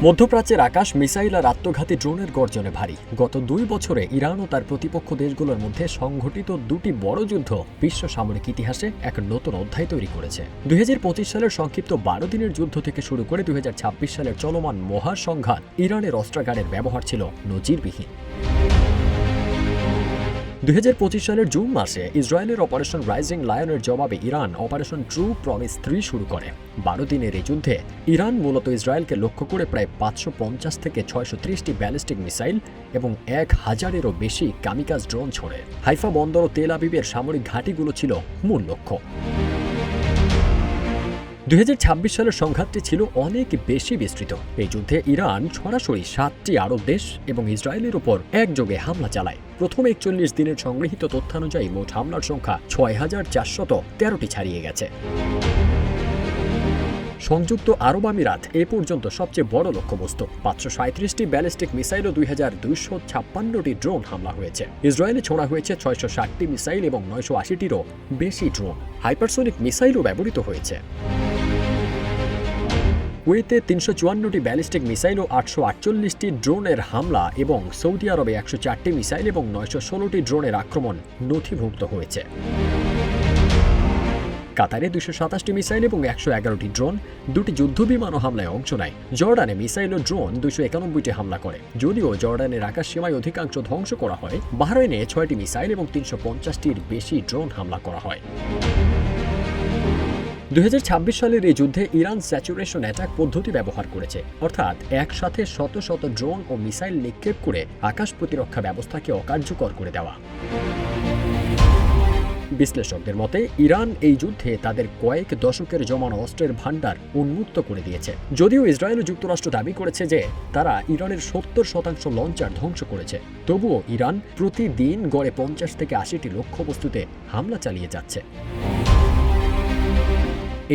মধ্যপ্রাচ্যের আকাশ মিসাইল আর আত্মঘাতী ড্রোনের গর্জনে ভারী। গত 2 বছরে ইরান ও তার প্রতিপক্ষ দেশগুলোর মধ্যে সংঘটিত দুটি বড় যুদ্ধ বিশ্ব সামরিক ইতিহাসে এক নতুন অধ্যায় তৈরি করেছে। 2025 সালের সংক্ষিপ্ত 12 দিনের যুদ্ধ থেকে শুরু করে 2026 সালের চলমান মহাসংঘাত ইরানের অস্ত্রাগারের ব্যবহার ছিল নজিরবিহীন। 2025 সালের জুন মাসে ইসরায়েলের অপারেশন রাইজিং লায়নের জবাবে ইরান অপারেশন ট্রু প্রমিস 3 শুরু করে। 12 দিনের এই যুদ্ধে ইরান মূলত ইসরায়েলকে লক্ষ্য করে প্রায় 550 থেকে 630টি ব্যালিস্টিক মিসাইল এবং 1000-এরও বেশি কামিকাজ ড্রোন ছোড়ে। হাইফা বন্দর ও তেল আবিবের সামরিক ঘাঁটিগুলো ছিল মূল লক্ষ্য। 2026 সালের সংঘাতটি ছিল অনেক বেশি বিস্তৃত। এই যুদ্ধে ইরান সরাসরি 7টি আরব দেশ এবং ইসরায়েলের উপর একযোগে হামলা চালায়। প্রথম 41 দিনের সংগৃহীত তথ্যানুযায়ী মোট হামলার সংখ্যা 6413টি ছাড়িয়ে গেছে। সংযুক্ত আরব আমিরাত এ পর্যন্ত সবচেয়ে বড় লক্ষ্যবস্তু। 537টি ব্যালিস্টিক মিসাইল ও 2256টি ড্রোন হামলা হয়েছে। ইসরায়েলে ছোড়া হয়েছে 660টি মিসাইল এবং 980টিরও বেশি ড্রোন। হাইপারসোনিক মিসাইলও ব্যবহৃত হয়েছে। কুয়েতে 354টি ব্যালিস্টিক মিসাইল ও 848টি ড্রোনের হামলা এবং সৌদি আরবে 104টি মিসাইল এবং 916টি ড্রোনের আক্রমণ নথিভুক্ত হয়েছে। কাতারে 227টি মিসাইল এবং 111টি ড্রোন, 2টি যুদ্ধবিমান হামলায় অংশ নেয়। জর্ডানে মিসাইল ও ড্রোন 291টি হামলা করে। যদিও জর্ডানের আকাশ সীমায় অধিকাংশ ধ্বংস করা হয়। বাহরাইনে 6টি মিসাইল এবং 350টির বেশি ড্রোন হামলা করা হয়। 2026 সালের এই যুদ্ধে ইরান স্যাচুরেশন অ্যাটাক পদ্ধতি ব্যবহার করেছে, অর্থাৎ একসাথে শত শত ড্রোন ও মিসাইল নিক্ষেপ করে আকাশ প্রতিরক্ষা ব্যবস্থাকে অকার্যকর করে দেওয়া। বিশ্লেষকদের মতে ইরান এই যুদ্ধে তাদের কয়েক দশকের জমানো অস্ত্রের ভাণ্ডার উন্মুক্ত করে দিয়েছে। যদিও ইসরায়েল ও যুক্তরাষ্ট্র দাবি করেছে যে তারা ইরানের 70% লঞ্চার ধ্বংস করেছে, তবুও ইরান প্রতিদিন গড়ে 50 থেকে 80টি লক্ষ্যবস্তুতে হামলা চালিয়ে যাচ্ছে।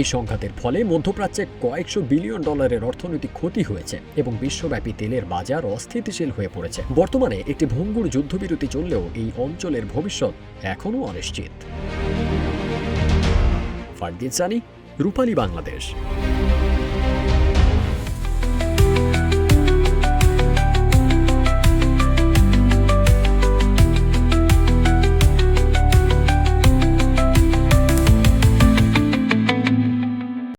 এই সংঘাতের ফলে মধ্যপ্রাচ্যে কয়েকশো বিলিয়ন ডলারের অর্থনৈতিক ক্ষতি হয়েছে এবং বিশ্বব্যাপী তেলের বাজার অস্থিতিশীল হয়ে পড়েছে। বর্তমানে একটি ভঙ্গুর যুদ্ধবিরতি চললেও এই অঞ্চলের ভবিষ্যৎ এখনও অনিশ্চিত। ফারদিন সানি, রূপালী বাংলাদেশ।